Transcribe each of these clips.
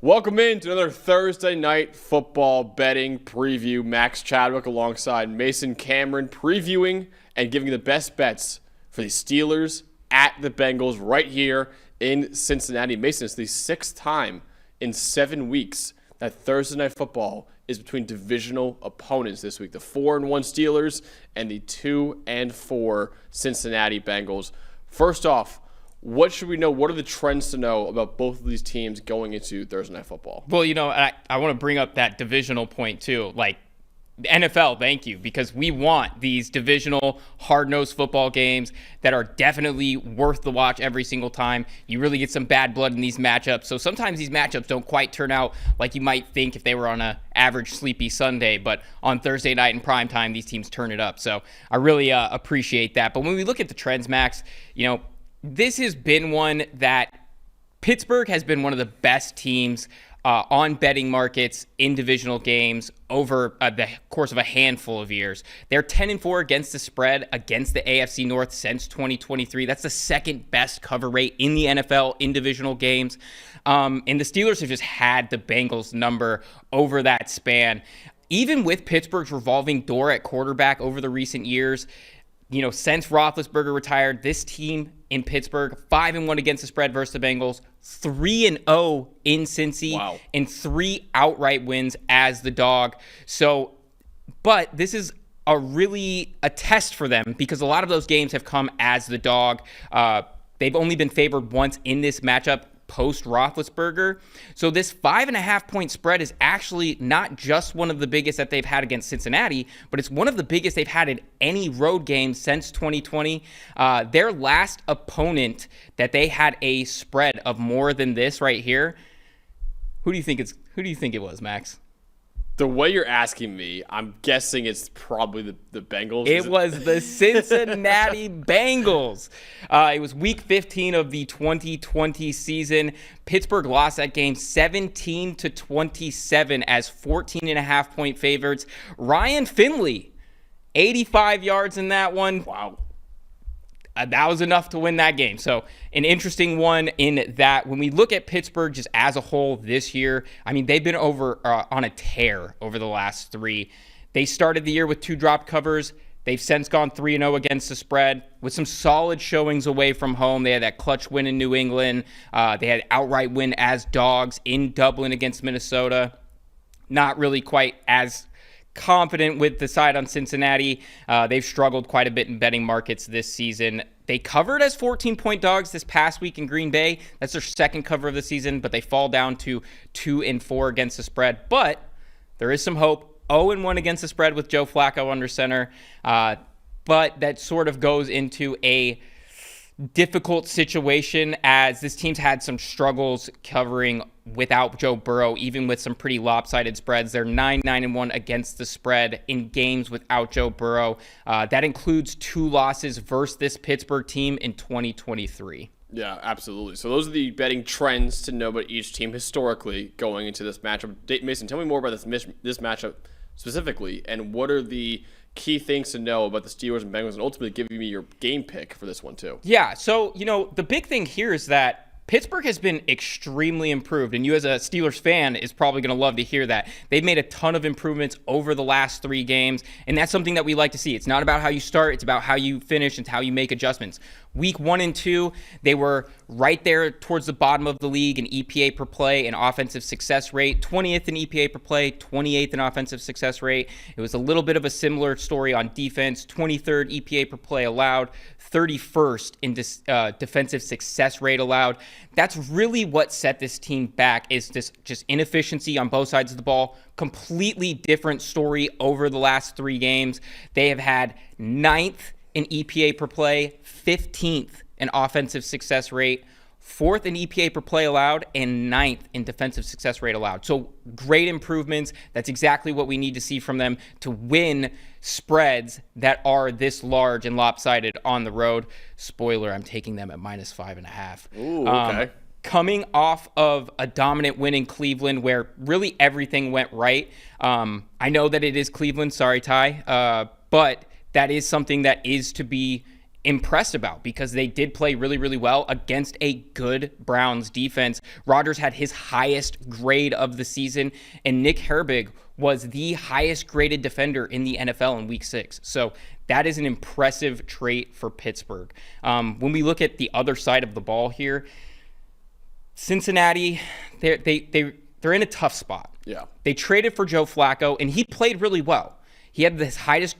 Welcome in to another Thursday night football betting preview. Max Chadwick alongside Mason Cameron previewing and giving the best bets for the Steelers at the Bengals right here in Cincinnati. Mason, it's the sixth time in 7 weeks that Thursday night football is between divisional opponents this week. The 4-1 Steelers and the 2-4 Cincinnati Bengals. First off, what should we know? What are the trends to know about both of these teams going into Thursday Night Football? Well, I want to bring up that divisional point too. Like, NFL, thank you, because we want these divisional hard-nosed football games that are definitely worth the watch every single time. You really get some bad blood in these matchups. So sometimes these matchups don't quite turn out like you might think if they were on an average sleepy Sunday, but on Thursday night in prime time, these teams turn it up. So I really appreciate that. But when we look at the trends, Max, this has been one that Pittsburgh has been one of the best teams on betting markets in divisional games over the course of a handful of years. They're 10-4 against the spread against the AFC North since 2023. That's the second best cover rate in the NFL in divisional games. And the Steelers have just had the Bengals number over that span. Even with Pittsburgh's revolving door at quarterback over the recent years, since Roethlisberger retired, this team in Pittsburgh, 5-1 against the spread versus the Bengals, 3-0 in Cincy, wow, and 3 outright wins as the dog. But this is a test for them because a lot of those games have come as the dog. They've only been favored once in this matchup post Roethlisberger. So this 5.5-point spread is actually not just one of the biggest that they've had against Cincinnati, but it's one of the biggest they've had in any road game since 2020. Their last opponent that they had a spread of more than this right here. Who do you think it was, Max? The way you're asking me, I'm guessing it's probably the Bengals. It was the Cincinnati Bengals. It was week 15 of the 2020 season. Pittsburgh lost that game 17-27 as 14.5-point favorites. Ryan Finley, 85 yards in that one. Wow. That was enough to win that game. So an interesting one in that when we look at Pittsburgh just as a whole this year, they've been on a tear over the last 3. They started the year with 2 drop covers. They've since gone 3-0 against the spread with some solid showings away from home. They had that clutch win in New England. They had outright win as dogs in Dublin against Minnesota. Not really quite as confident with the side on Cincinnati. They've struggled quite a bit in betting markets this season. They covered as 14-point dogs this past week in Green Bay. That's their second cover of the season, but they fall down to 2-4 against the spread. But there is some hope. 0-1 against the spread with Joe Flacco under center. But that sort of goes into a difficult situation as this team's had some struggles covering without Joe Burrow, even with some pretty lopsided spreads. They're 9-1 against the spread in games without Joe Burrow. That includes 2 losses versus this Pittsburgh team in 2023. Yeah, absolutely. So those are the betting trends to know about each team historically going into this matchup. Mason, tell me more about this matchup specifically, and what are the key things to know about the Steelers and Bengals, and ultimately giving me your game pick for this one too. Yeah, so, the big thing here is that Pittsburgh has been extremely improved, and you as a Steelers fan is probably going to love to hear that. They've made a ton of improvements over the last 3 games, and that's something that we like to see. It's not about how you start, it's about how you finish and how you make adjustments. Week 1 and 2, they were right there towards the bottom of the league in EPA per play and offensive success rate, 20th in EPA per play, 28th in offensive success rate. It was a little bit of a similar story on defense, 23rd EPA per play allowed, 31st in defensive success rate allowed. That's really what set this team back, is this just inefficiency on both sides of the ball. Completely different story over the last 3 games. They have had 9th in EPA per play, 15th in offensive success rate, 4th in EPA per play allowed, and 9th in defensive success rate allowed. So great improvements. That's exactly what we need to see from them to win spreads that are this large and lopsided on the road. Spoiler, I'm taking them at -5.5. Ooh, okay. Coming off of a dominant win in Cleveland where really everything went right. I know that it is Cleveland. Sorry, Ty. But that is something that is to be impressed about because they did play really, really well against a good Browns defense. Rodgers had his highest grade of the season, and Nick Herbig was the highest graded defender in the NFL in week 6. So that is an impressive trait for Pittsburgh. When we look at the other side of the ball here, Cincinnati, they're in a tough spot. Yeah. They traded for Joe Flacco, and he played really well. He had this highest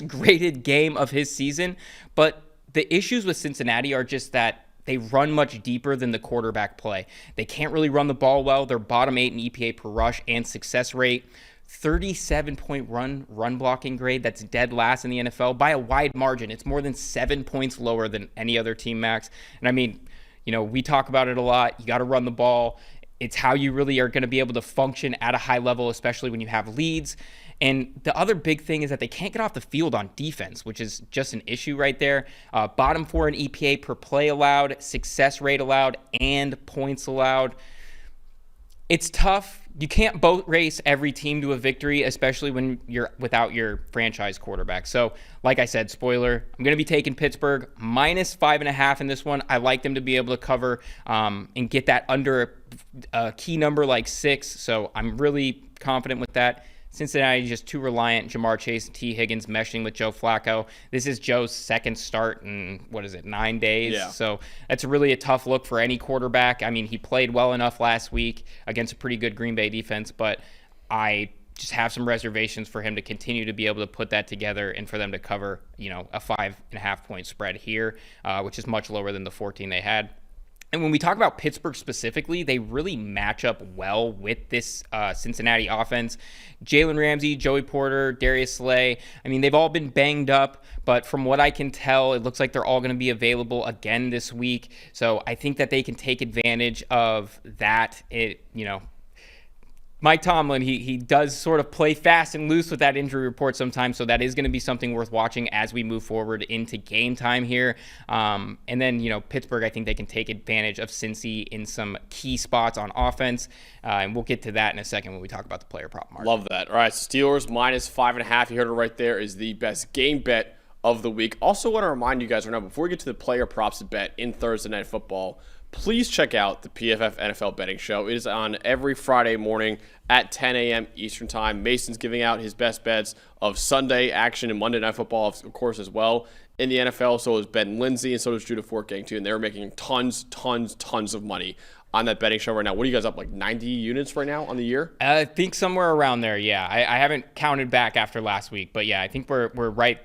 graded game of his season, but the issues with Cincinnati are just that they run much deeper than the quarterback play. They can't really run the ball well. They're bottom 8 in EPA per rush and success rate. 37-point run blocking grade. That's dead last in the NFL by a wide margin. It's more than 7 points lower than any other team, Max. And I mean, we talk about it a lot. You got to run the ball. It's how you really are going to be able to function at a high level, especially when you have leads. And the other big thing is that they can't get off the field on defense, which is just an issue right there. Bottom 4 in EPA per play allowed, success rate allowed, and points allowed. It's tough. You can't boat race every team to a victory, especially when you're without your franchise quarterback. So, like I said, spoiler, I'm going to be taking Pittsburgh minus 5.5 in this one. I like them to be able to cover and get that under a key number like 6. So I'm really confident with that. Cincinnati is just too reliant. Jamar Chase and T. Higgins meshing with Joe Flacco. This is Joe's second start in, 9 days? Yeah. So that's really a tough look for any quarterback. I mean, he played well enough last week against a pretty good Green Bay defense, but I just have some reservations for him to continue to be able to put that together and for them to cover, a 5.5 point spread here, which is much lower than the 14 they had. And when we talk about Pittsburgh specifically, they really match up well with this Cincinnati offense. Jalen Ramsey, Joey Porter, Darius Slay, I mean, they've all been banged up, but from what I can tell, it looks like they're all going to be available again this week. So I think that they can take advantage of that. Mike Tomlin, he does sort of play fast and loose with that injury report sometimes, so that is going to be something worth watching as we move forward into game time here. And then, Pittsburgh, I think they can take advantage of Cincy in some key spots on offense, and we'll get to that in a second when we talk about the player prop market. Love that. All right, Steelers minus 5.5. You heard it right there, is the best game bet of the week. Also want to remind you guys right now, before we get to the player props to bet in Thursday Night Football, please check out the PFF NFL betting show. It is on every Friday morning at 10 a.m. Eastern Time. Mason's giving out his best bets of Sunday action and Monday Night Football, of course, as well in the NFL. So is Ben Lindsay, and so does Judah Fortgang, too. And they're making tons of money on that betting show right now. What are you guys up, like 90 units right now on the year? I think somewhere around there, yeah. I haven't counted back after last week, but yeah, I think we're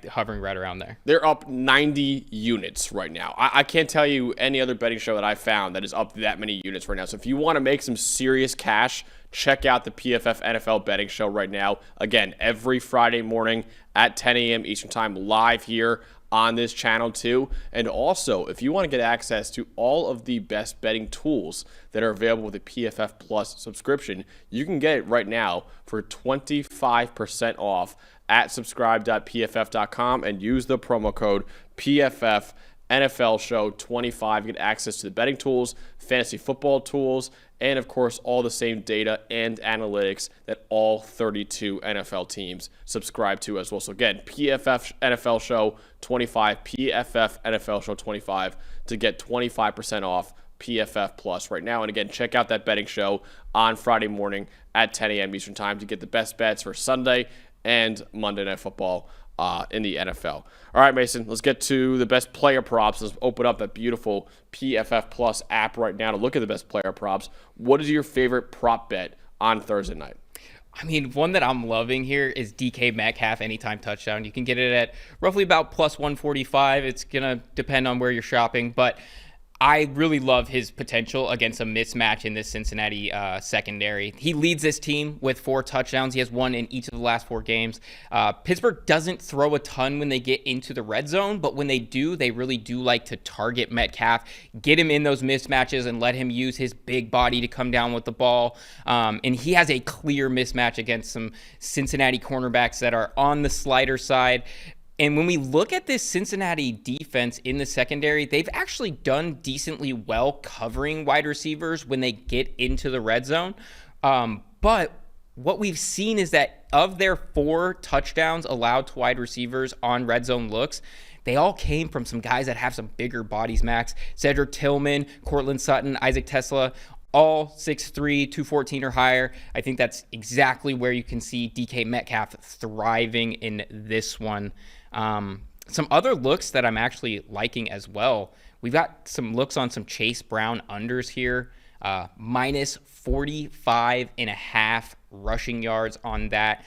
hovering right around there. They're up 90 units right now. I can't tell you any other betting show that I found that is up that many units right now. So if you want to make some serious cash, check out the PFF NFL betting show right now. Again, every Friday morning at 10 a.m. Eastern Time, live here on this channel too. And also, if you want to get access to all of the best betting tools that are available with the PFF Plus subscription, you can get it right now for 25% off at subscribe.pff.com and use the promo code PFF NFL Show 25. You get access to the betting tools, fantasy football tools, and of course all the same data and analytics that all 32 NFL teams subscribe to as well. So again, PFF NFL Show 25, PFF NFL Show 25 to get 25% off PFF Plus right now. And again, check out that betting show on Friday morning at 10 a.m. Eastern Time to get the best bets for Sunday and Monday Night Football in the NFL. All right, Mason, let's get to the best player props. Let's open up that beautiful PFF Plus app right now to look at the best player props. What is your favorite prop bet on Thursday night? I mean, one that I'm loving here is DK Metcalf anytime touchdown. You can get it at roughly about plus 145. It's going to depend on where you're shopping, but I really love his potential against a mismatch in this Cincinnati secondary. He leads this team with 4 touchdowns. He has 1 in each of the last 4 games. Pittsburgh doesn't throw a ton when they get into the red zone, but when they do, they really do like to target Metcalf, get him in those mismatches, and let him use his big body to come down with the ball. And he has a clear mismatch against some Cincinnati cornerbacks that are on the slider side. And when we look at this Cincinnati defense in the secondary, they've actually done decently well covering wide receivers when they get into the red zone. But what we've seen is that of their 4 touchdowns allowed to wide receivers on red zone looks, they all came from some guys that have some bigger bodies, Max. Cedric Tillman, Cortland Sutton, Isaac Tesla, all 6'3", 214 or higher. I think that's exactly where you can see DK Metcalf thriving in this one. Some other looks that I'm actually liking as well. We've got some looks on some Chase Brown unders here. Minus 45.5 rushing yards on that.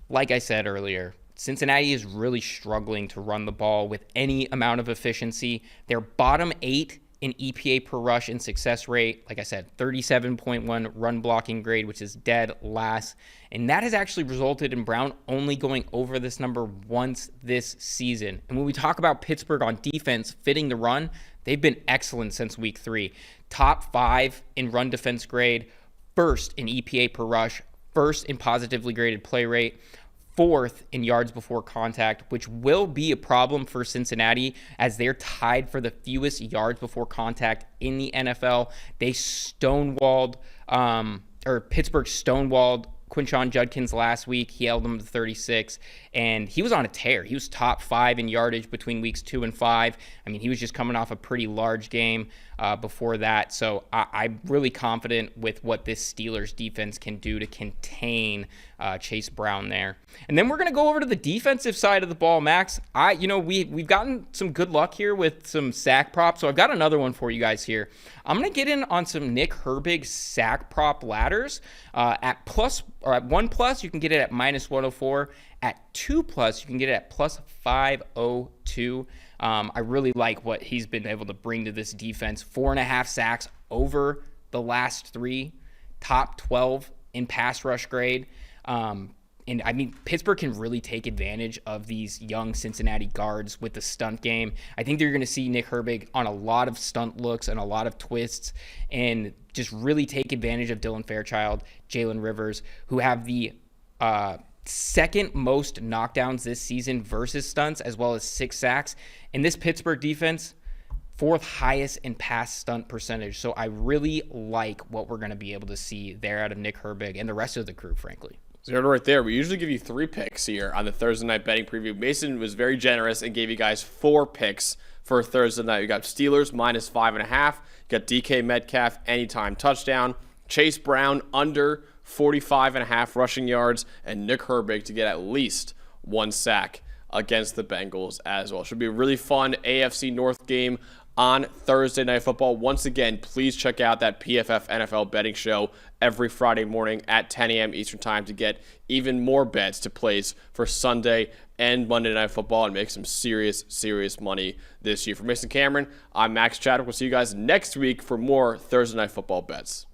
Like I said earlier, Cincinnati is really struggling to run the ball with any amount of efficiency. They're bottom 8 in EPA per rush and success rate. Like I said, 37.1 run blocking grade, which is dead last. And that has actually resulted in Brown only going over this number once this season. And when we talk about Pittsburgh on defense fitting the run, they've been excellent since week 3. Top 5 in run defense grade, first in EPA per rush, first in positively graded play rate, 4th in yards before contact, which will be a problem for Cincinnati as they're tied for the fewest yards before contact in the NFL. They Pittsburgh stonewalled Quinshon Judkins last week. He held him to 36, and he was on a tear. He was top 5 in yardage between weeks 2 and 5. I mean, he was just coming off a pretty large game before that. So I'm really confident with what this Steelers defense can do to contain Chase Brown there. And then we're going to go over to the defensive side of the ball, Max. We've gotten some good luck here with some sack props, so I've got another one for you guys here. I'm going to get in on some Nick Herbig sack prop ladders. At 1+, you can get it at minus 104. At 2+, you can get it at plus 502. I really like what he's been able to bring to this defense. 4.5 sacks over the last 3, top 12 in pass rush grade. And I mean, Pittsburgh can really take advantage of these young Cincinnati guards with the stunt game. I think they're going to see Nick Herbig on a lot of stunt looks and a lot of twists and just really take advantage of Dylan Fairchild, Jalen Rivers, who have the second most knockdowns this season versus stunts, as well as 6 sacks. And this Pittsburgh defense, 4th highest in pass stunt percentage. So I really like what we're going to be able to see there out of Nick Herbig and the rest of the crew, frankly. So right there, we usually give you 3 picks here on the Thursday night betting preview. Mason was very generous and gave you guys 4 picks for Thursday night. You got Steelers minus 5.5. You got DK Metcalf anytime touchdown. Chase Brown under 45.5 rushing yards, and Nick Herbig to get at least 1 sack against the Bengals as well. Should be a really fun AFC North game on Thursday Night Football. Once again, please check out that PFF NFL betting show every Friday morning at 10 a.m. Eastern Time to get even more bets to place for Sunday and Monday Night Football and make some serious money this year. For Mason Cameron, I'm Max Chadwick. We'll see you guys next week for more Thursday Night Football bets.